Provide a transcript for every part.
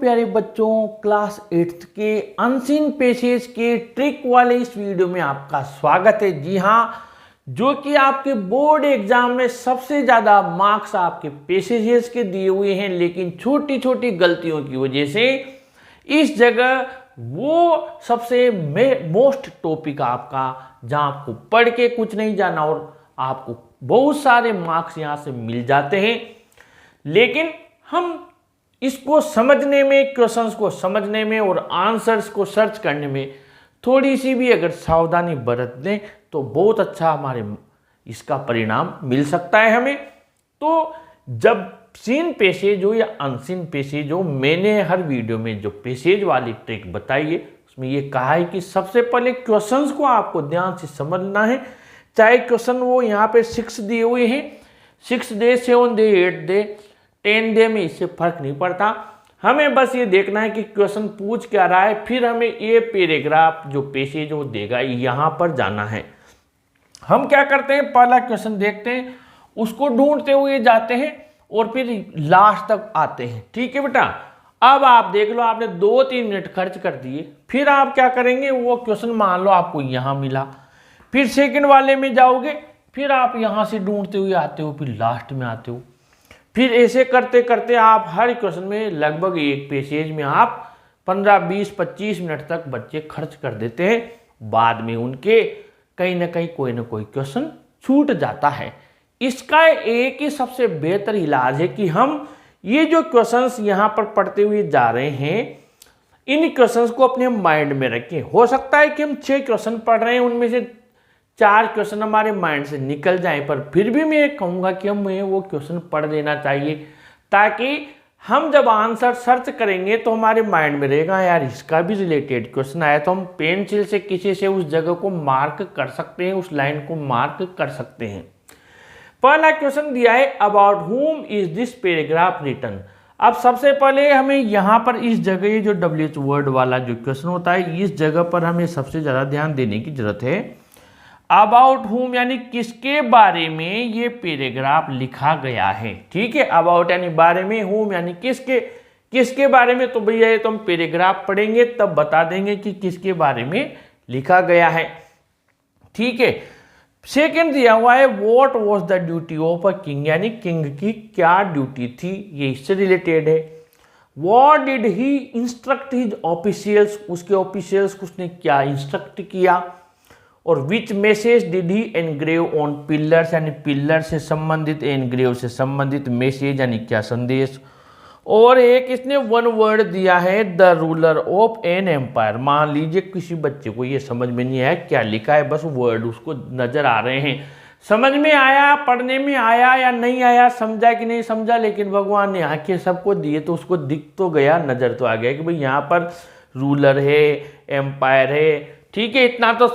प्यारे बच्चों, class 8th के अनसीन पेसेज के ट्रिक वाले इस वीडियो में आपका स्वागत है। जी हाँ, जो कि आपके बोर्ड एग्जाम में सबसे ज़्यादा मार्क्स आपके पेसेजेस के दिए हुए हैं, लेकिन छोटी छोटी गलतियों की वजह से इस जगह वो सबसे मोस्ट टॉपिक आपका, जहाँ आपको पढ़ के कुछ नहीं जाना और आपको बहुत सारे मार्क्स यहाँ से मिल जाते हैं। लेकिन हम इसको समझने में, क्वेश्चंस को समझने में और आंसर्स को सर्च करने में थोड़ी सी भी अगर सावधानी बरत दें तो बहुत अच्छा हमारे इसका परिणाम मिल सकता है हमें। तो जब सीन पैसेज हो या अनसीन पैसेज हो, मैंने हर वीडियो में जो पैसेज वाली ट्रिक बताई है उसमें ये कहा है कि सबसे पहले क्वेश्चंस को आपको ध्यान से समझना है। चाहे क्वेश्चन वो यहाँ पे 6 दिए हुए हैं, 6 दे, 7 दे, 8 दे, 10 दे, में इससे फर्क नहीं पड़ता। हमें बस ये देखना है कि क्वेश्चन पूछ क्या रहा है, फिर हमें ये पैराग्राफ जो पैसेज वो देगा यहाँ पर जाना है। हम क्या करते हैं, पहला क्वेश्चन देखते हैं, उसको ढूंढते हुए जाते हैं और फिर लास्ट तक आते हैं। ठीक है बेटा, अब आप देख लो आपने 2-3 मिनट खर्च कर दिए, फिर आप क्या करेंगे, वो क्वेश्चन मान लो आपको यहाँ मिला, फिर सेकंड वाले में जाओगे, फिर आप यहाँ से ढूंढते हुए आते हो, फिर लास्ट में आते हो। फिर ऐसे करते करते आप हर क्वेश्चन में लगभग एक पैसेज में आप 15, 20, 25 मिनट तक बच्चे खर्च कर देते हैं। बाद में उनके कहीं ना कहीं कोई ना कोई क्वेश्चन छूट जाता है। इसका एक ही सबसे बेहतर इलाज है कि हम ये जो क्वेश्चंस यहाँ पर पढ़ते हुए जा रहे हैं, इन क्वेश्चंस को अपने माइंड में रखें। हो सकता है कि हम 6 क्वेश्चन पढ़ रहे हैं, उनमें से 4 क्वेश्चन हमारे माइंड से निकल जाएं, पर फिर भी मैं कहूँगा कि हमें वो क्वेश्चन पढ़ लेना चाहिए, ताकि हम जब आंसर सर्च करेंगे तो हमारे माइंड में रहेगा यार इसका भी रिलेटेड क्वेश्चन आया, तो हम पेंसिल से किसी से उस जगह को मार्क कर सकते हैं, उस लाइन को मार्क कर सकते हैं। पहला क्वेश्चन दिया है, अबाउट हुम इज दिस पैराग्राफ रिटन। अब सबसे पहले हमें यहाँ पर इस जगह, ये जो WH वर्ड वाला जो क्वेश्चन होता है, इस जगह पर हमें सबसे ज़्यादा ध्यान देने की जरूरत है। अबाउट हुम यानी किसके बारे में ये पैराग्राफ लिखा गया है। ठीक है, अबाउट यानी बारे में, हुम यानी किसके बारे में। तो भैया ये तो हम पैराग्राफ पढ़ेंगे तब बता देंगे कि किसके बारे में लिखा गया है। ठीक है, सेकंड दिया हुआ है, what was the duty of a king, यानी किंग की क्या ड्यूटी थी, ये इससे रिलेटेड है। What did he instruct his officials, उसके ऑफिशियल्स को उसने क्या इंस्ट्रक्ट किया। और which message did he engrave on pillars, यानी पिलर से संबंधित, एनग्रेव से संबंधित, मैसेज यानी क्या संदेश। और एक इसने 1 वर्ड दिया है, the ruler of an empire. मान लीजिए किसी बच्चे को ये समझ में नहीं आया क्या लिखा है, बस वर्ड उसको नजर आ रहे हैं, समझ में आया, पढ़ने में आया या नहीं आया, समझा कि नहीं समझा, लेकिन भगवान ने आंखें सबको दिए तो उसको दिख तो गया, नजर तो आ गया कि भाई यहाँ पर रूलर है, एम्पायर है। ठीक है, इतना तो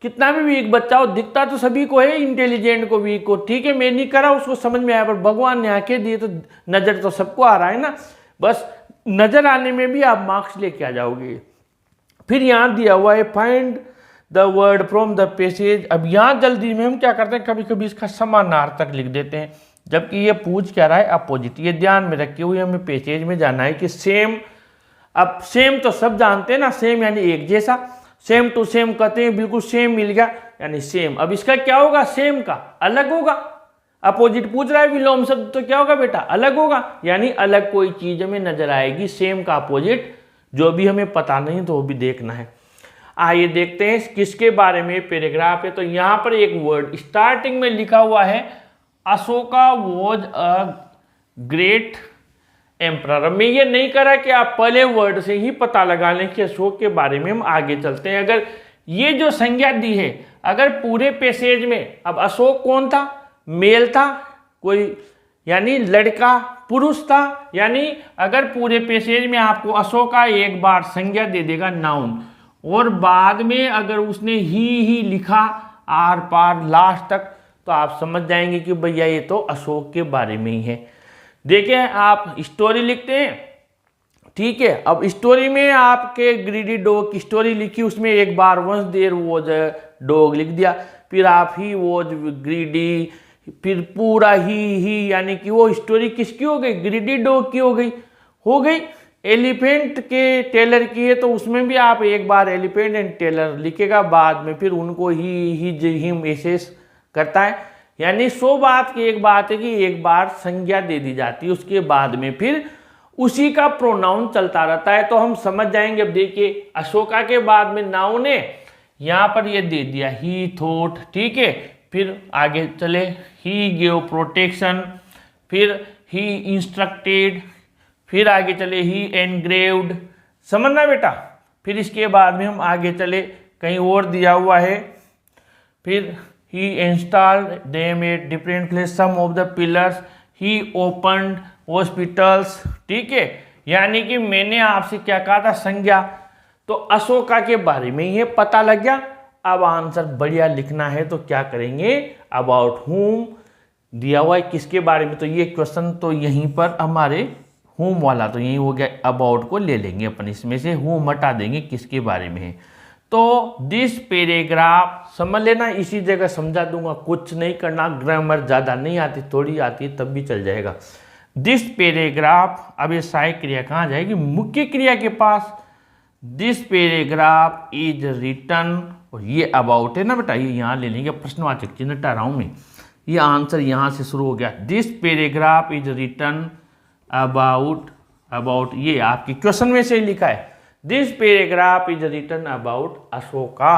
कितना भी वीक बच्चा हो, दिखता तो सभी को है, इंटेलिजेंट को, वीक को। ठीक है, मैं नहीं करा, उसको समझ में आया, पर भगवान ने आंखें दिए तो नजर तो सबको आ रहा है ना। बस नजर आने में भी आप मार्क्स लेके आ जाओगे। फिर यहाँ दिया हुआ है, find the word from the passage. अब यहाँ जल्दी में हम क्या करते हैं, कभी कभी इसका समानार्थक लिख देते हैं, जबकि ये पूछ क्या रहा है, अपोजिट। ये ध्यान में रखे हुए हमें पैसेज में जाना है कि सेम। अब सेम तो सब जानते हैं ना, सेम यानी एक जैसा, सेम टू सेम कहते हैं, बिल्कुल सेम मिल गया यानी सेम। अब इसका क्या होगा, सेम का अलग होगा। अपोजिट पूछ रहा है, विलोम शब्द, तो क्या होगा बेटा, अलग होगा, यानी अलग कोई चीज हमें नजर आएगी। सेम का अपोजिट जो भी हमें पता नहीं तो वो भी देखना है। आइए देखते हैं किसके बारे में पैराग्राफ है। तो यहाँ पर एक वर्ड स्टार्टिंग में लिखा हुआ है, Ashoka was a great emperor. मैं ये नहीं करा कि आप पहले वर्ड से ही पता लगा लें कि अशोक के बारे में। हम आगे चलते हैं। अगर ये जो संज्ञा दी है, अगर पूरे पैसेज में, अब अशोक कौन था, मेल था कोई, यानी लड़का, पुरुष था, यानी अगर पूरे पैसेज में आपको अशोका एक बार संज्ञा दे देगा, नाउन, और बाद में अगर उसने ही लिखा आर पार लास्ट तक, तो आप समझ जाएंगे कि भैया ये तो अशोक के बारे में ही है। देखिए, आप स्टोरी लिखते हैं, ठीक है, अब स्टोरी में आपके ग्रीडी डॉग की स्टोरी लिखी, उसमें एक बार once there was a dog लिख दिया, फिर आप ही वाज ग्रीडी, फिर पूरा ही यानी कि वो स्टोरी किसकी हो गई, ग्रीडी डॉग की हो गई। एलिफेंट के टेलर की है तो उसमें भी आप एक बार एलिफेंट एंड टेलर लिखेगा, बाद में फिर उनको ही हिम एसेस करता है। यानी 100 बात की एक बात है कि एक बार संज्ञा दे दी जाती है, उसके बाद में फिर उसी का प्रोनाउन चलता रहता है। तो हम समझ जाएंगे। अब देखिए अशोका के बाद में नाउन है, यहाँ पर ये दे दिया ही थॉट, ठीक है। फिर आगे चले, ही गिव प्रोटेक्शन, फिर ही इंस्ट्रक्टेड, फिर आगे चले ही एनग्रेव्ड, समझना बेटा। फिर इसके बाद में हम आगे चले, कहीं और दिया हुआ है, फिर he installed them at different place some of the pillars, he opened hospitals, ठीक है। यानी कि मैंने आपसे क्या कहा था, संज्ञा। तो अशोका के बारे में ये पता लग गया। अब आंसर बढ़िया लिखना है तो क्या करेंगे, अबाउट हुम दिया हुआ है, किसके बारे में। तो ये क्वेश्चन तो यहीं पर हमारे हुम वाला तो यही हो गया, अबाउट को ले लेंगे अपन, इसमें से हुम हटा देंगे, किसके बारे में है। तो दिस पैराग्राफ समझ लेना, इसी जगह समझा दूंगा, कुछ नहीं करना, ग्रामर ज़्यादा नहीं आती, थोड़ी आती है तब भी चल जाएगा। दिस पैराग्राफ, अब ये सहायक क्रिया कहाँ जाएगी, मुख्य क्रिया के पास। दिस पैराग्राफ इज रिटन, और ये अबाउट है ना बेटा, ये यहाँ ले लेंगे, प्रश्नवाचक चिन्ह हटा रहा हूँ मैं, ये आंसर यहाँ से शुरू हो गया। This paragraph is written about, ये आपके क्वेश्चन में से लिखा है, this paragraph is written about Ashoka,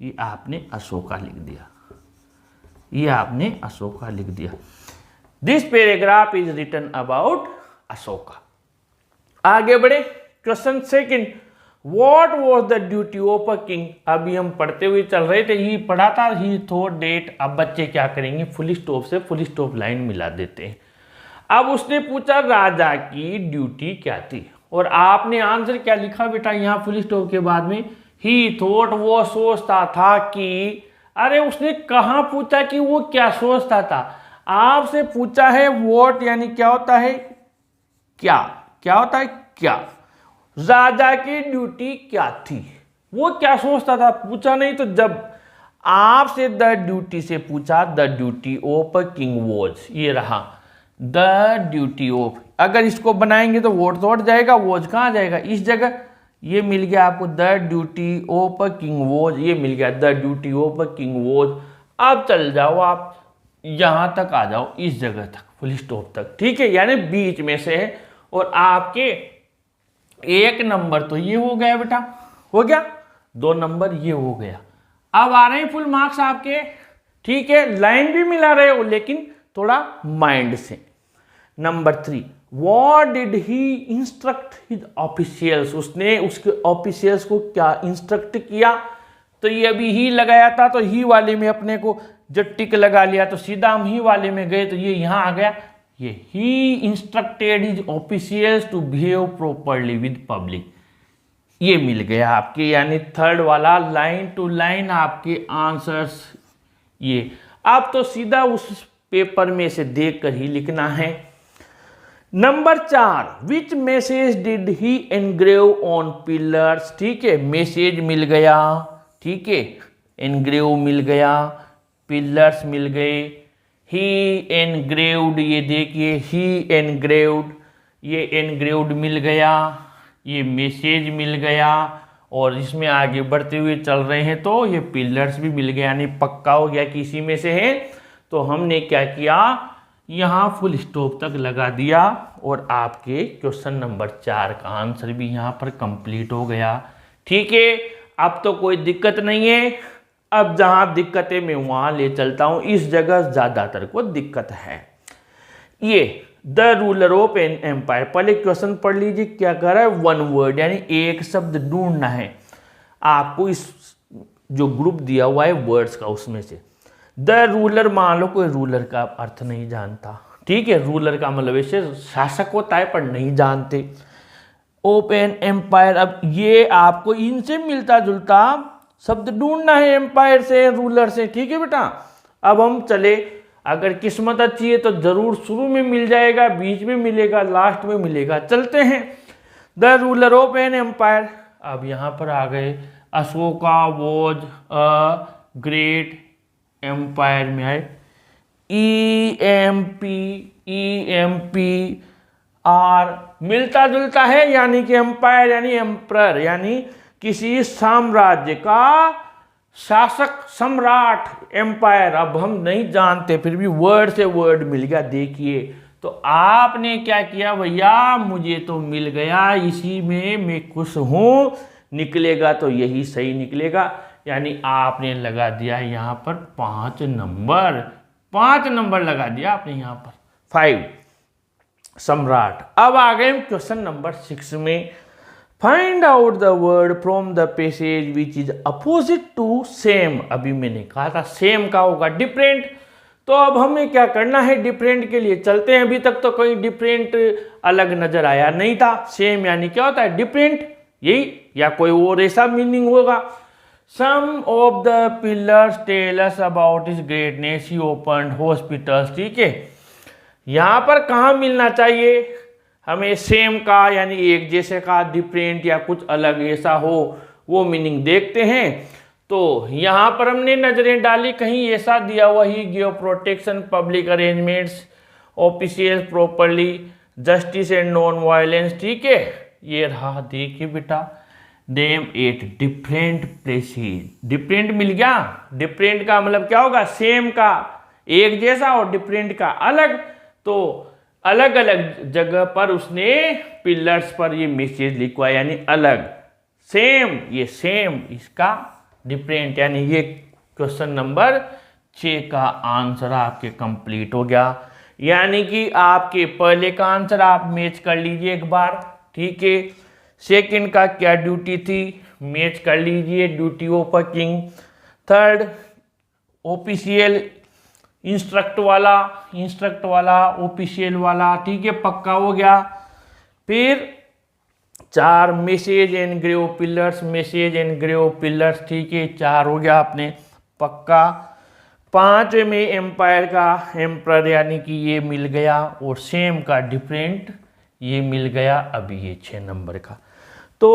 ये आपने अशोका लिख दिया, ये आपने अशोका लिख दिया। This paragraph is written about Ashoka. आगे बढ़े, question second, what was the duty of a king. अभी हम पढ़ते हुए चल रहे थे, ही पढ़ा था, ही थॉट डेट। अब बच्चे क्या करेंगे, फुल स्टॉप से फुल स्टॉप लाइन मिला देते हैं। अब उसने पूछा राजा की ड्यूटी क्या थी, और आपने आंसर क्या लिखा बेटा, यहाँ फुल स्टॉप के बाद में ही थॉट, वो सोचता था कि, अरे उसने कहाँ पूछा कि वो क्या सोचता था, आपसे पूछा है व्हाट, यानी क्या होता है, क्या, क्या होता है क्या। राजा की ड्यूटी क्या थी, वो क्या सोचता था, पूछा नहीं। तो जब आपसे द ड्यूटी से पूछा, the duty of a king was, ये रहा द ड्यूटी ऑफ। अगर इसको बनाएंगे तो वोट तो हट जाएगा, वॉज कहाँ जाएगा, इस जगह। ये मिल गया आपको, the duty of a king was, ये मिल गया the duty of a king was. अब चल जाओ आप यहां तक आ जाओ, इस जगह तक, फुल स्टॉप तक, ठीक है, यानी बीच में से है। और आपके 1 नंबर तो ये हो गया बेटा, हो गया, 2 नंबर ये हो गया। अब आ रहे हैं फुल मार्क्स आपके, ठीक है, लाइन भी मिला रहे हो लेकिन थोड़ा माइंड से। Number 3, what did he instruct his officials, उसने उसके ऑफिशियल्स को क्या इंस्ट्रक्ट किया। तो ये अभी ही लगाया था, तो ही वाले में अपने को जब टिक लगा लिया तो सीधा हम ही वाले में गए, तो ये यहाँ आ गया, ये he instructed his officials to behave properly with public, ये मिल गया आपके, यानी थर्ड वाला लाइन टू लाइन आपके आंसर्स ये। आप तो सीधा उस पेपर में से देख कर ही लिखना है। Number 4, which message did he engrave on pillars, ठीक है, मैसेज मिल गया, ठीक है, एनग्रेव मिल गया, पिलर्स मिल गए, ही एनग्रेव्ड, ये देखिए ही एनग्रेव्ड, ये एनग्रेव्ड मिल गया, ये मैसेज मिल गया, और इसमें आगे बढ़ते हुए चल रहे हैं तो ये पिलर्स भी मिल गया, यानी पक्का हो गया कि इसी में से है। तो हमने क्या किया, यहाँ फुल स्टॉप तक लगा दिया, और आपके क्वेश्चन नंबर 4 का आंसर भी यहाँ पर कंप्लीट हो गया, ठीक है। अब तो कोई दिक्कत नहीं है। अब जहाँ दिक्कत है मैं वहाँ ले चलता हूँ, इस जगह ज़्यादातर को दिक्कत है। ये the ruler of an empire, पहले क्वेश्चन पढ़ लीजिए, क्या कह रहा है, 1 वर्ड, यानी एक शब्द ढूंढना है आपको। इस जो ग्रुप दिया हुआ है वर्ड्स का, उसमें से द रूलर, मान लो कोई रूलर का अर्थ नहीं जानता, ठीक है, रूलर का मतलब ऐसे शासक होता है पर नहीं जानते। ओपन एम्पायर, अब ये आपको इनसे मिलता जुलता शब्द ढूंढना है, एम्पायर से, रूलर से, ठीक है बेटा। अब हम चले, अगर किस्मत अच्छी है तो जरूर शुरू में मिल जाएगा, बीच में मिलेगा, लास्ट में मिलेगा। चलते हैं, the ruler of an empire. अब यहाँ पर आ गए, Ashoka was a great empire में आए, EMP और मिलता जुलता है यानी कि एम्पायर यानी एम्परर यानी किसी साम्राज्य का शासक, सम्राट, एम्पायर। अब हम नहीं जानते फिर भी वर्ड से वर्ड मिल गया। देखिए तो आपने क्या किया भैया, मुझे तो मिल गया, इसी में मैं खुश हूं, निकलेगा तो यही सही निकलेगा। यानी आपने लगा दिया यहाँ पर 5 नंबर, 5 नंबर लगा दिया आपने यहाँ पर, 5 सम्राट। अब आ गए क्वेश्चन नंबर 6 में। Find out the word from the passage which is opposite to same. अभी मैंने कहा था सेम का होगा डिफरेंट, तो अब हमें क्या करना है, डिफरेंट के लिए चलते हैं। अभी तक तो कोई डिफरेंट अलग नजर आया नहीं था। सेम यानी क्या होता है, डिफरेंट, यही या कोई और ऐसा मीनिंग होगा। Some of the pillars tell us about his greatness, he opened hospitals. ठीक है, यहां पर कहाँ मिलना चाहिए हमें, सेम का यानी एक जैसे का, डिफरेंट या कुछ अलग ऐसा हो, वो मीनिंग देखते हैं। तो यहां पर हमने नजरें डाली, कहीं ऐसा दिया हुआ he give protection, public arrangements, official properly, justice and non violence. ठीक है, ये रहा, देखिए बेटा, them at different places. Different मिल गया, डिफरेंट का मतलब क्या होगा, सेम का एक जैसा और डिफरेंट का अलग। तो अलग अलग जगह पर उसने पिलर्स पर ये मैसेज लिखवा, यानी अलग, सेम ये सेम, इसका डिफरेंट, यानी ये क्वेश्चन नंबर 6 का आंसर आपके कंप्लीट हो गया। यानी कि आपके पहले का आंसर आप मैच कर लीजिए एक बार। ठीक है, सेकंड का क्या ड्यूटी थी, मैच कर लीजिए, duty of a king. Third official, instruct वाला, ऑफिशियल वाला। ठीक है, पक्का हो गया। फिर 4 message and grave pillars, message and grave pillars. ठीक है, 4 हो गया आपने पक्का। 5 में एम्पायर का एम्परर यानी कि ये मिल गया, और सेम का डिफरेंट ये मिल गया। अभी ये 6 नंबर का। तो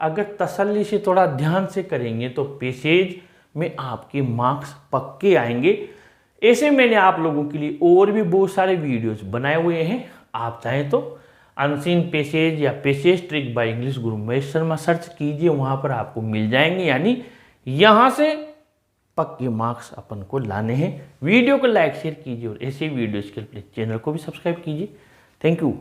अगर तसल्ली से थोड़ा ध्यान से करेंगे तो पैसेज में आपके मार्क्स पक्के आएंगे। ऐसे मैंने आप लोगों के लिए और भी बहुत सारे वीडियोस बनाए हुए हैं, आप चाहें तो अनसीन पैसेज या passage trick by English Guru Mahesh Sharma search कीजिए, वहां पर आपको मिल जाएंगे। यानी यहां से पक्के मार्क्स अपन को लाने हैं। वीडियो को लाइक शेयर कीजिए और ऐसे वीडियोस के लिए चैनल को भी सब्सक्राइब कीजिए। Thank you.